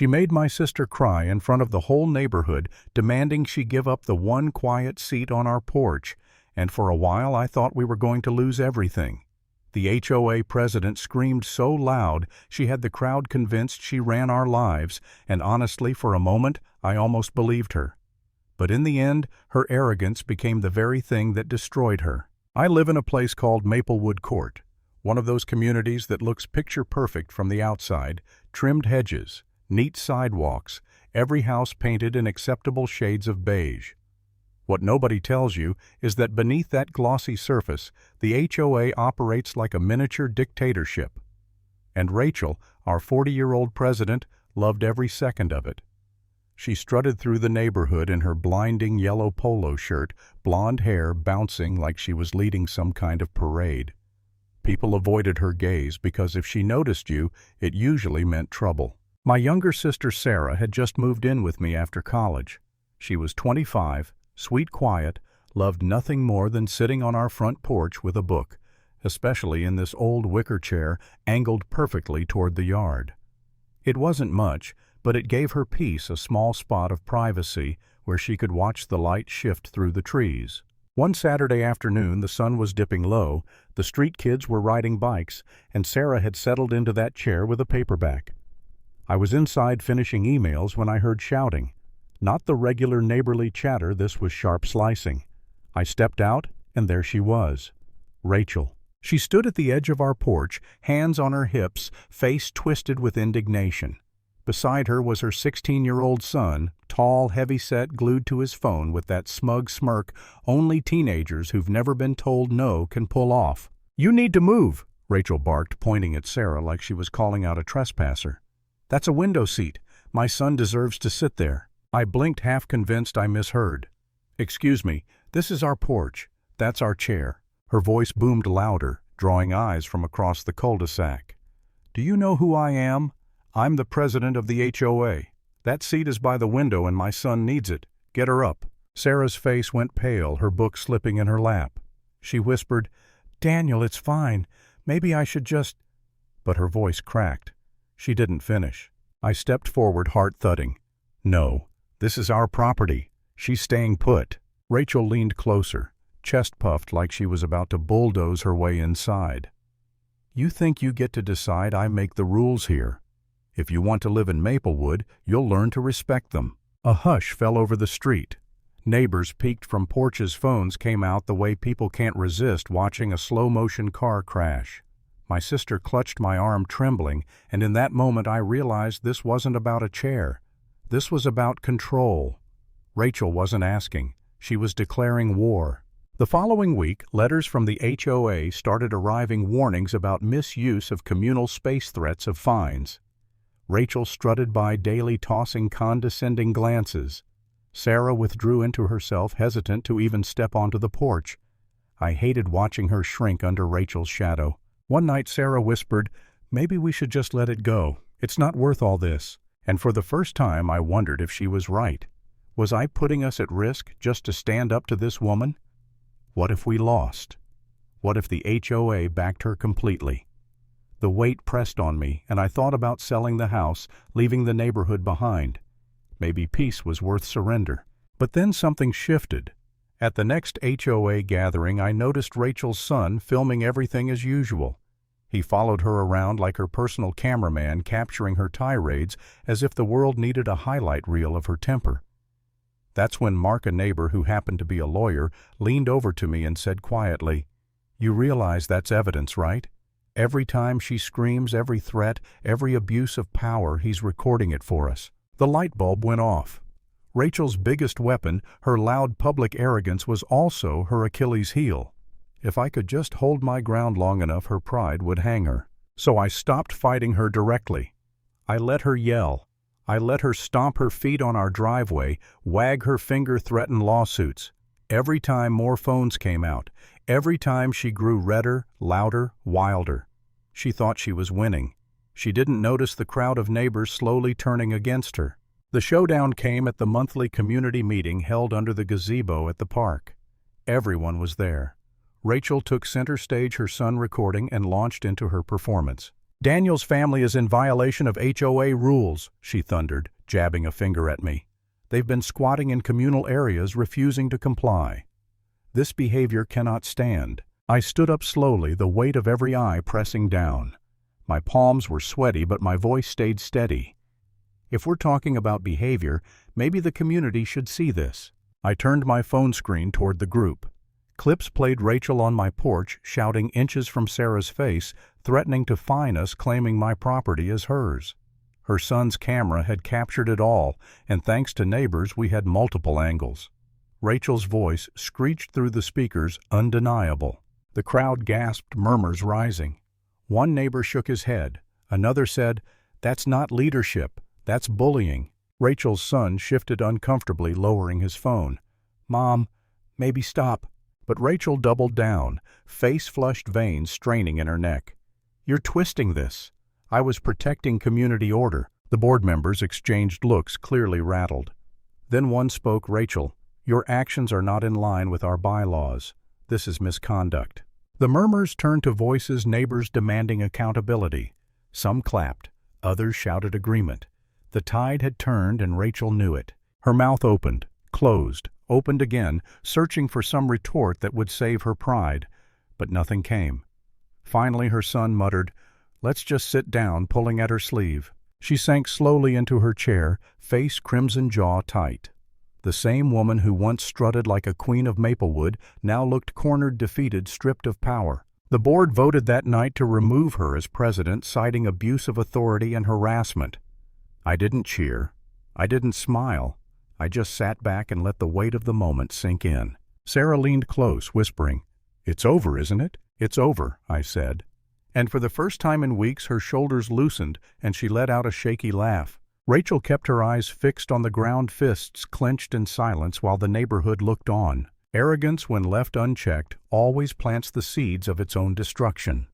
She made my sister cry in front of the whole neighborhood, demanding she give up the one quiet seat on our porch, and for a while I thought we were going to lose everything. The HOA president screamed so loud she had the crowd convinced she ran our lives, and honestly, for a moment, I almost believed her. But in the end, her arrogance became the very thing that destroyed her. I live in a place called Maplewood Court, one of those communities that looks picture-perfect from the outside, trimmed hedges, neat sidewalks, every house painted in acceptable shades of beige. What nobody tells you is that beneath that glossy surface, the HOA operates like a miniature dictatorship. And Rachel, our 40-year-old president, loved every second of it. She strutted through the neighborhood in her blinding yellow polo shirt, blonde hair bouncing like she was leading some kind of parade. People avoided her gaze because if she noticed you, it usually meant trouble. My younger sister Sarah had just moved in with me after college. She was 25, sweet quiet, loved nothing more than sitting on our front porch with a book, especially in this old wicker chair angled perfectly toward the yard. It wasn't much, but it gave her peace, a small spot of privacy where she could watch the light shift through the trees. One Saturday afternoon, the sun was dipping low, the street kids were riding bikes, and Sarah had settled into that chair with a paperback. I was inside finishing emails when I heard shouting. Not the regular neighborly chatter, this was sharp slicing. I stepped out, and there she was. Rachel. She stood at the edge of our porch, hands on her hips, face twisted with indignation. Beside her was her 16-year-old son, tall, heavy-set, glued to his phone with that smug smirk only teenagers who've never been told no can pull off. "You need to move," Rachel barked, pointing at Sarah like she was calling out a trespasser. "That's a window seat. My son deserves to sit there." I blinked, half convinced I misheard. "Excuse me, this is our porch. That's our chair." Her voice boomed louder, drawing eyes from across the cul-de-sac. "Do you know who I am? I'm the president of the HOA. That seat is by the window and my son needs it. Get her up." Sarah's face went pale, her book slipping in her lap. She whispered, "Daniel, it's fine. Maybe I should just—" But her voice cracked. She didn't finish. I stepped forward, heart thudding. "No, this is our property. She's staying put." Rachel leaned closer, chest puffed like she was about to bulldoze her way inside. "You think you get to decide I make the rules here? If you want to live in Maplewood, you'll learn to respect them." A hush fell over the street. Neighbors peeked from porches, phones came out the way people can't resist watching a slow-motion car crash. My sister clutched my arm, trembling, and in that moment I realized this wasn't about a chair. This was about control. Rachel wasn't asking. She was declaring war. The following week, letters from the HOA started arriving, warnings about misuse of communal space, threats of fines. Rachel strutted by daily, tossing condescending glances. Sarah withdrew into herself, hesitant to even step onto the porch. I hated watching her shrink under Rachel's shadow. One night Sarah whispered, "Maybe we should just let it go. It's not worth all this." And for the first time I wondered if she was right. Was I putting us at risk just to stand up to this woman? What if we lost? What if the HOA backed her completely? The weight pressed on me, and I thought about selling the house, leaving the neighborhood behind. Maybe peace was worth surrender. But then something shifted. At the next HOA gathering, I noticed Rachel's son filming everything as usual. He followed her around like her personal cameraman, capturing her tirades as if the world needed a highlight reel of her temper. That's when Mark, a neighbor who happened to be a lawyer, leaned over to me and said quietly, "You realize that's evidence, right? Every time she screams, every threat, every abuse of power, he's recording it for us." The light bulb went off. Rachel's biggest weapon, her loud public arrogance, was also her Achilles heel. If I could just hold my ground long enough, her pride would hang her. So I stopped fighting her directly. I let her yell. I let her stomp her feet on our driveway, wag her finger, threaten lawsuits. Every time more phones came out, every time she grew redder, louder, wilder. She thought she was winning. She didn't notice the crowd of neighbors slowly turning against her. The showdown came at the monthly community meeting held under the gazebo at the park. Everyone was there. Rachel took center stage, her son recording, and launched into her performance. "Daniel's family is in violation of HOA rules," she thundered, jabbing a finger at me. "They've been squatting in communal areas, refusing to comply. This behavior cannot stand." I stood up slowly, the weight of every eye pressing down. My palms were sweaty, but my voice stayed steady. If we're talking about behavior, maybe the community should see this. I turned my phone screen toward the group. Clips played Rachel on my porch, shouting inches from Sarah's face, threatening to fine us, claiming my property as hers. Her son's camera had captured it all, and thanks to neighbors, we had multiple angles. Rachel's voice screeched through the speakers, undeniable. The crowd gasped, murmurs rising. One neighbor shook his head. Another said, "That's not leadership, that's bullying." Rachel's son shifted uncomfortably, lowering his phone. "Mom, maybe stop." But Rachel doubled down, face-flushed veins straining in her neck. "You're twisting this. I was protecting community order." The board members exchanged looks, clearly rattled. Then one spoke. "Rachel, your actions are not in line with our bylaws. This is misconduct." The murmurs turned to voices, neighbors demanding accountability. Some clapped, others shouted agreement. The tide had turned, and Rachel knew it. Her mouth opened, closed, opened again, searching for some retort that would save her pride, but nothing came. Finally her son muttered, "Let's just sit down," pulling at her sleeve. She sank slowly into her chair, face crimson, jaw tight. The same woman who once strutted like a queen of Maplewood now looked cornered, defeated, stripped of power. The board voted that night to remove her as president, citing abuse of authority and harassment. I didn't cheer. I didn't smile. I just sat back and let the weight of the moment sink in. Sarah leaned close, whispering, "It's over, isn't it?" "It's over," I said. And for the first time in weeks, her shoulders loosened, and she let out a shaky laugh. Rachel kept her eyes fixed on the ground, fists clenched in silence while the neighborhood looked on. Arrogance, when left unchecked, always plants the seeds of its own destruction.